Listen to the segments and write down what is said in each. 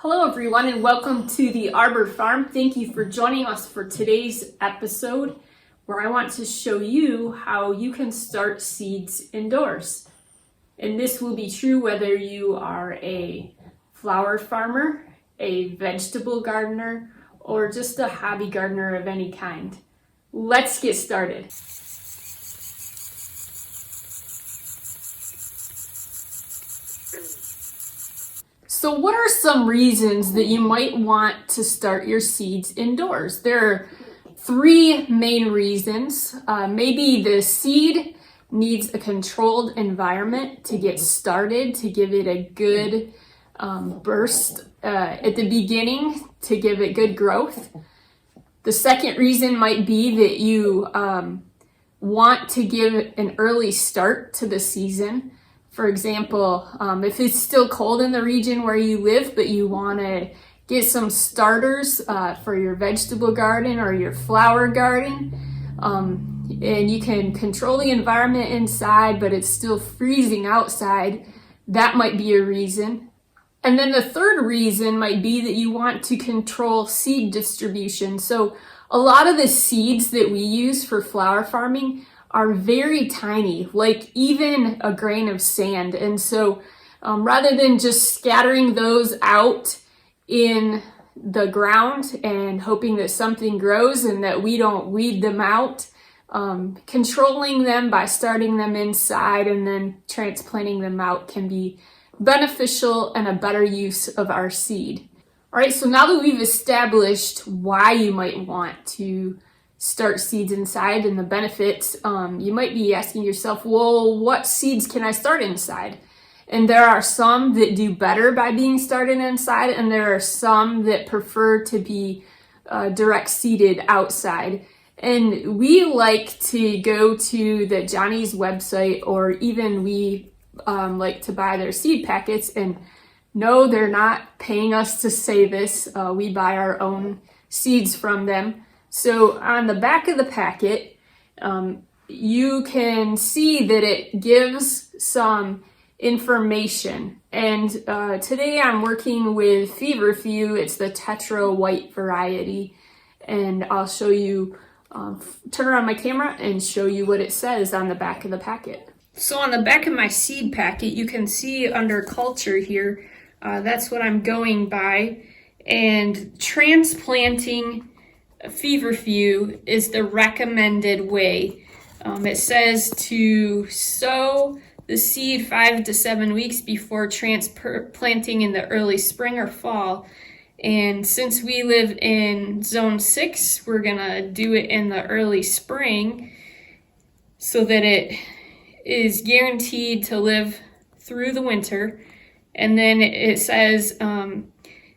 Hello everyone and welcome to the Arbor Farm. Thank you for joining us for today's episode where I want to show you how you can start seeds indoors. And this will be true whether you are a flower farmer, a vegetable gardener, or just a hobby gardener of any kind. Let's get started. So what are some reasons that you might want to start your seeds indoors? There are three main reasons. Maybe the seed needs a controlled environment to get started, to give it a good burst at the beginning, to give it good growth. The second reason might be that you want to give an early start to the season. For example, if it's still cold in the region where you live, but you want to get some starters for your vegetable garden or your flower garden, and you can control the environment inside, but it's still freezing outside, that might be a reason. And then the third reason might be that you want to control seed distribution. So a lot of the seeds that we use for flower farming are very tiny, like even a grain of sand. And so rather than just scattering those out in the ground and hoping that something grows and that we don't weed them out, controlling them by starting them inside and then transplanting them out can be beneficial and a better use of our seed. All right, so now that we've established why you might want to start seeds inside and the benefits, you might be asking yourself, well, what seeds can I start inside? And there are some that do better by being started inside, and there are some that prefer to be direct seeded outside. And we like to go to the Johnny's website, or even we like to buy their seed packets. And no, they're not paying us to say this. We buy our own seeds from them. So on the back of the packet, you can see that it gives some information. And today I'm working with Feverfew. It's the Tetra White variety. And I'll show you, turn around my camera and show you what it says on the back of the packet. So on the back of my seed packet, you can see under culture here, that's what I'm going by. And transplanting Feverfew is the recommended way. It says to sow the seed 5 to 7 weeks before transplanting in the early spring or fall. And since we live in zone 6, we're gonna do it in the early spring so that it is guaranteed to live through the winter. And then it says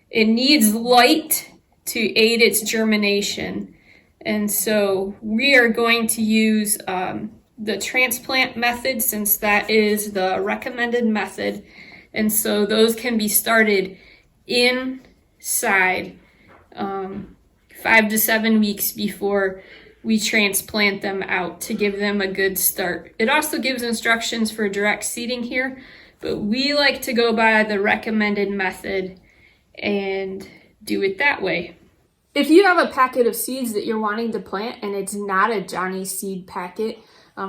it needs light to aid its germination. And so we are going to use the transplant method, since that is the recommended method. And so those can be started inside 5 to 7 weeks before we transplant them out to give them a good start. It also gives instructions for direct seeding here, but we like to go by the recommended method and do it that way. If you have a packet of seeds that you're wanting to plant and it's not a Johnny seed packet,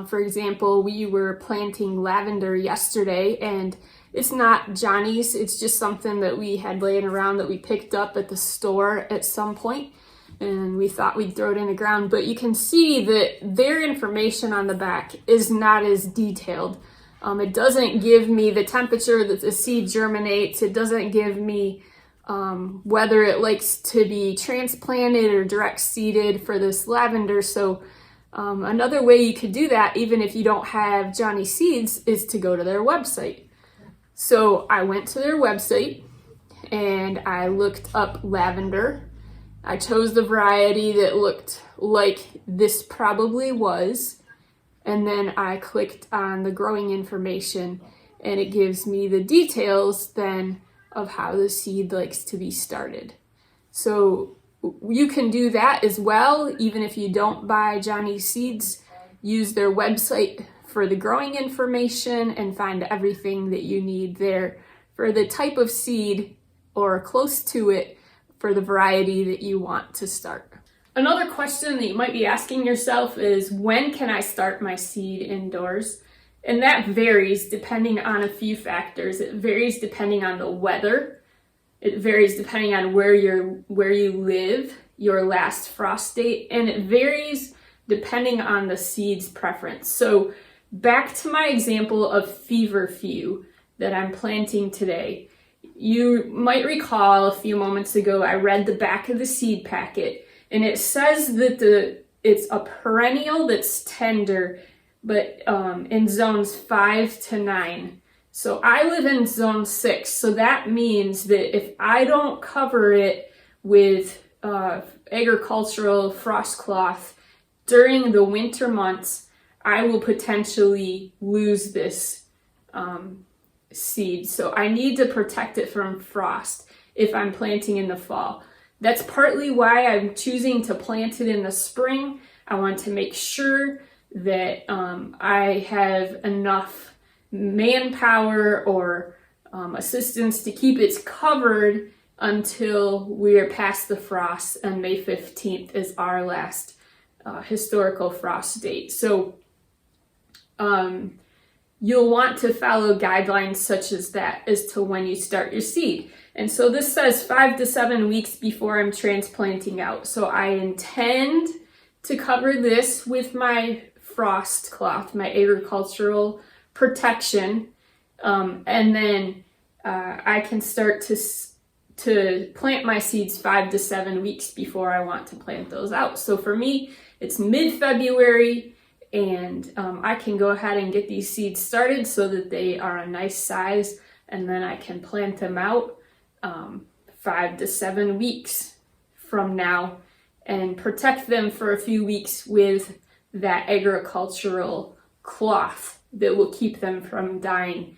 for example, we were planting lavender yesterday and it's not Johnny's, it's just something that we had laying around that we picked up at the store at some point, and we thought we'd throw it in the ground. But you can see that their information on the back is not as detailed. It doesn't give me the temperature that the seed germinates. It doesn't give me whether it likes to be transplanted or direct seeded for this lavender. So another way you could do that, even if you don't have Johnny seeds, is to go to their website. So I went to their website and I looked up lavender. I chose the variety that looked like this probably was. And then I clicked on the growing information and it gives me the details then of how the seed likes to be started. So you can do that as well, even if you don't buy Johnny seeds. Use their website for the growing information and find everything that you need there for the type of seed or close to it for the variety that you want to start. Another question that you might be asking yourself is, when can I start my seed indoors? And that varies depending on a few factors. It varies depending on the weather. It varies depending on where you live, your last frost date, and it varies depending on the seed's preference. So back to my example of feverfew that I'm planting today. You might recall a few moments ago I read the back of the seed packet, and it says that it's a perennial that's tender, but in zones 5 to 9. So I live in zone 6, so that means that if I don't cover it with agricultural frost cloth during the winter months, I will potentially lose this seed. So I need to protect it from frost if I'm planting in the fall. That's partly why I'm choosing to plant it in the spring. I want to make sure that I have enough manpower or assistance to keep it covered until we are past the frost, and May 15th is our last historical frost date. So you'll want to follow guidelines such as that as to when you start your seed. And so this says 5 to 7 weeks before I'm transplanting out. So I intend to cover this with my frost cloth, my agricultural protection, and then I can start to plant my seeds 5 to 7 weeks before I want to plant those out. So for me, it's mid-February, and I can go ahead and get these seeds started so that they are a nice size, and then I can plant them out 5 to 7 weeks from now and protect them for a few weeks with that agricultural cloth that will keep them from dying.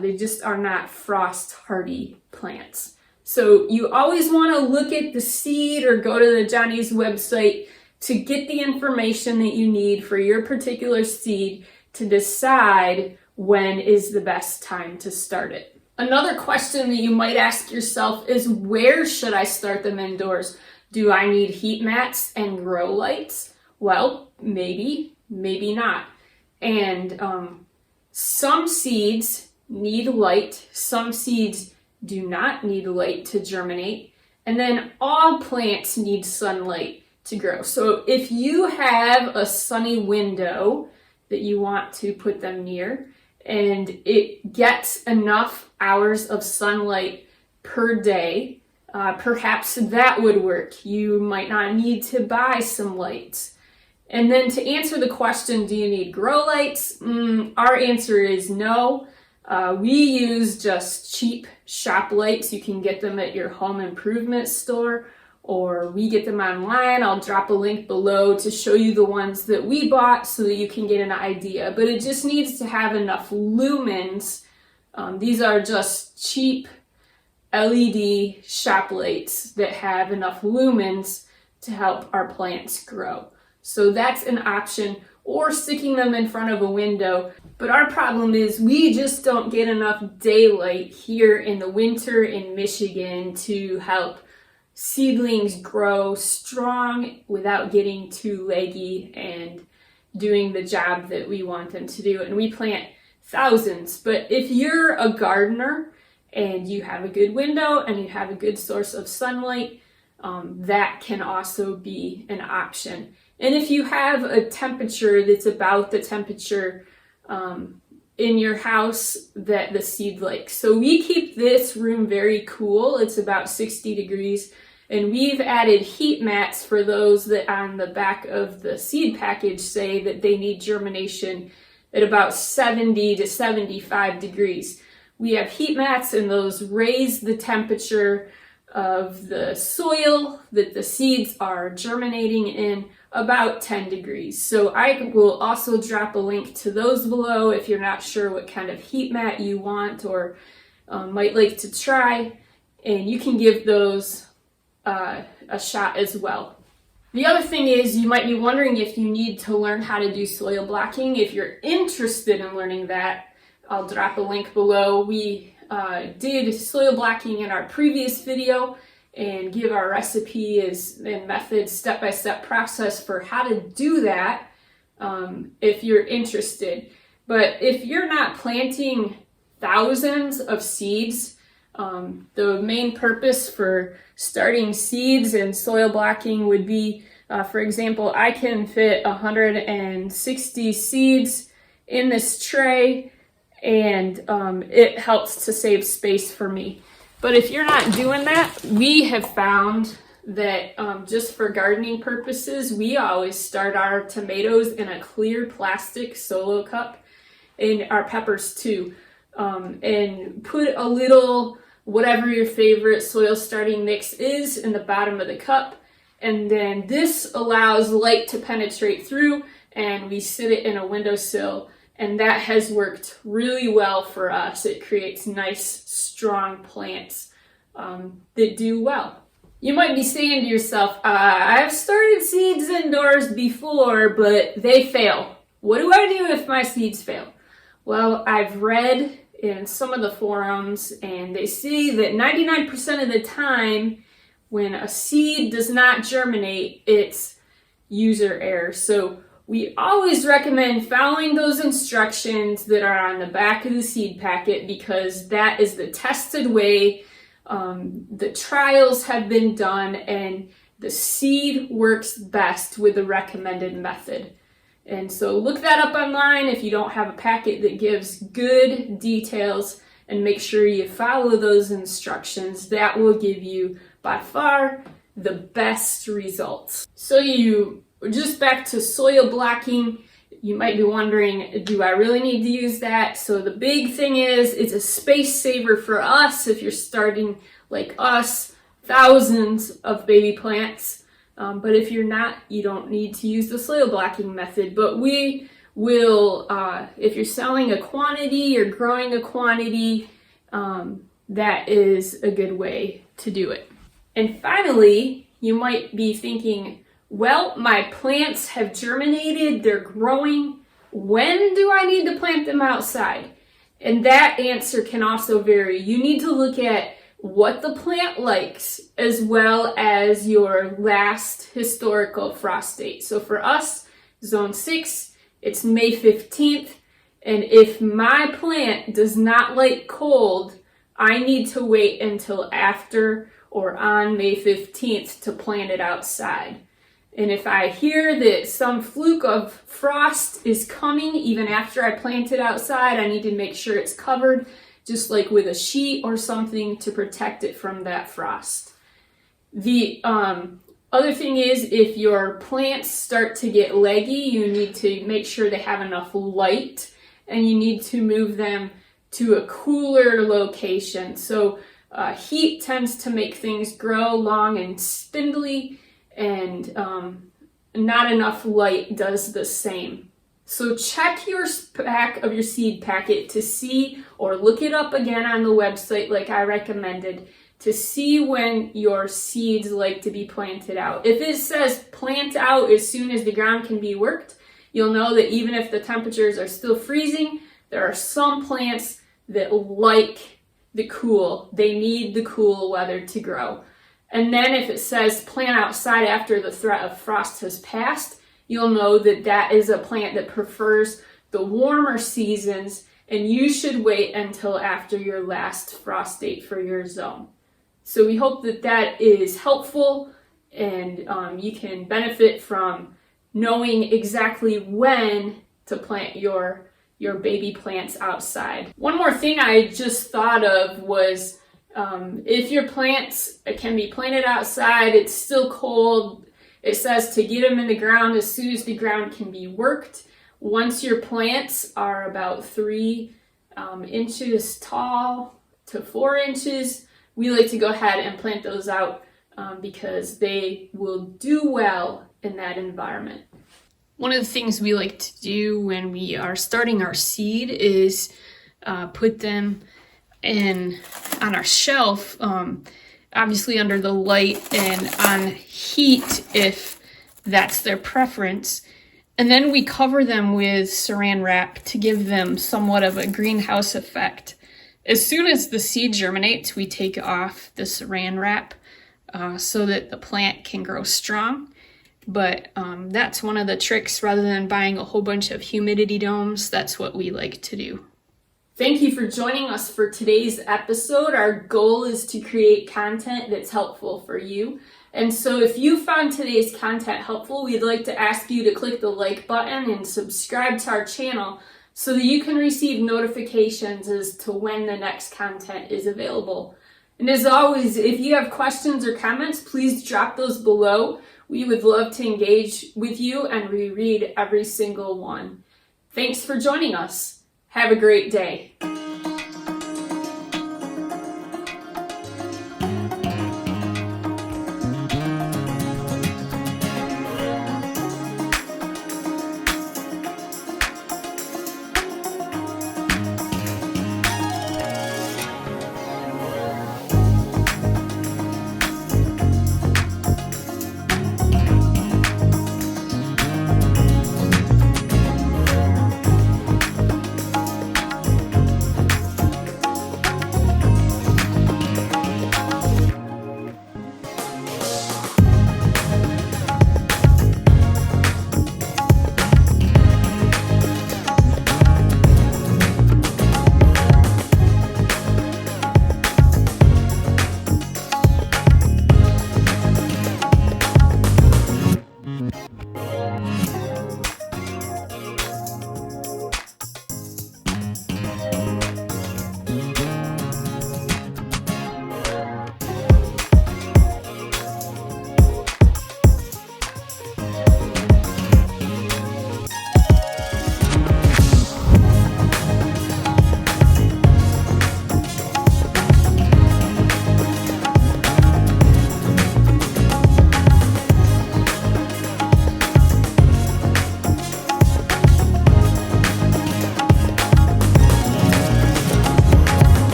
They just are not frost hardy plants. So you always want to look at the seed or go to the Johnny's website to get the information that you need for your particular seed to decide when is the best time to start it. Another question that you might ask yourself is, where should I start them indoors? Do I need heat mats and grow lights? Well, maybe, maybe not. And some seeds need light, some seeds do not need light to germinate, and then all plants need sunlight to grow. So if you have a sunny window that you want to put them near, and it gets enough hours of sunlight per day, perhaps that would work. You might not need to buy some lights. And then to answer the question, do you need grow lights? Our answer is no. We use just cheap shop lights. You can get them at your home improvement store, or we get them online. I'll drop a link below to show you the ones that we bought so that you can get an idea. But it just needs to have enough lumens. These are just cheap LED shop lights that have enough lumens to help our plants grow. So that's an option, or sticking them in front of a window. But our problem is we just don't get enough daylight here in the winter in Michigan to help seedlings grow strong without getting too leggy and doing the job that we want them to do. And we plant thousands. But if you're a gardener and you have a good window and you have a good source of sunlight, that can also be an option. And if you have a temperature that's about the temperature in your house that the seed likes. So we keep this room very cool. It's about 60 degrees. And we've added heat mats for those that on the back of the seed package say that they need germination at about 70 to 75 degrees. We have heat mats, and those raise the temperature of the soil that the seeds are germinating in about 10 degrees. So I will also drop a link to those below if you're not sure what kind of heat mat you want or might like to try, and you can give those a shot as well. The other thing is, you might be wondering if you need to learn how to do soil blocking. If you're interested in learning that, I'll drop a link below. We did soil blocking in our previous video and give our recipe and method, step-by-step process for how to do that if you're interested. But if you're not planting thousands of seeds, the main purpose for starting seeds and soil blocking would be, for example, I can fit 160 seeds in this tray, and it helps to save space for me. But if you're not doing that, we have found that just for gardening purposes, we always start our tomatoes in a clear plastic solo cup, and our peppers too. And put a little, whatever your favorite soil starting mix is, in the bottom of the cup. And then this allows light to penetrate through, and we sit it in a windowsill. And that has worked really well for us. It creates nice, strong plants that do well. You might be saying to yourself, I've started seeds indoors before, but they fail. What do I do if my seeds fail? Well, I've read in some of the forums, and they say that 99% of the time, when a seed does not germinate, it's user error. So we always recommend following those instructions that are on the back of the seed packet, because that is the tested way. The trials have been done, and the seed works best with the recommended method. And so look that up online if you don't have a packet that gives good details, and make sure you follow those instructions. That will give you by far the best results. So just back to soil blocking, you might be wondering, do I really need to use that? So the big thing is, it's a space saver for us if you're starting like us, thousands of baby plants. But if you're not, you don't need to use the soil blocking method. But we will, if you're selling a quantity or growing a quantity, that is a good way to do it. And finally, you might be thinking, well, my plants have germinated, they're growing. When do I need to plant them outside? And that answer can also vary. You need to look at what the plant likes, as well as your last historical frost date. So for us, zone 6, it's May 15th. And if my plant does not like cold, I need to wait until after or on May 15th to plant it outside. And if I hear that some fluke of frost is coming even after I plant it outside, I need to make sure it's covered, just like with a sheet or something, to protect it from that frost. The other thing is, if your plants start to get leggy, you need to make sure they have enough light, and you need to move them to a cooler location. So heat tends to make things grow long and spindly, and not enough light does the same. So check your back of your seed packet to see, or look it up again on the website like I recommended, to see when your seeds like to be planted out. If it says plant out as soon as the ground can be worked, you'll know that even if the temperatures are still freezing, there are some plants that like the cool. They need the cool weather to grow. And then if it says plant outside after the threat of frost has passed, you'll know that that is a plant that prefers the warmer seasons, and you should wait until after your last frost date for your zone. So we hope that that is helpful, and you can benefit from knowing exactly when to plant your baby plants outside. One more thing I just thought of was, if your plants can be planted outside, it's still cold. It says to get them in the ground as soon as the ground can be worked. Once your plants are about 3 inches tall to 4 inches, we like to go ahead and plant those out because they will do well in that environment. One of the things we like to do when we are starting our seed is put them on our shelf, obviously under the light and on heat if that's their preference. And then we cover them with saran wrap to give them somewhat of a greenhouse effect. As soon as the seed germinates, we take off the saran wrap so that the plant can grow strong. But that's one of the tricks. Rather than buying a whole bunch of humidity domes, that's what we like to do. Thank you for joining us for today's episode. Our goal is to create content that's helpful for you. And so if you found today's content helpful, we'd like to ask you to click the like button and subscribe to our channel so that you can receive notifications as to when the next content is available. And as always, if you have questions or comments, please drop those below. We would love to engage with you and reread every single one. Thanks for joining us. Have a great day.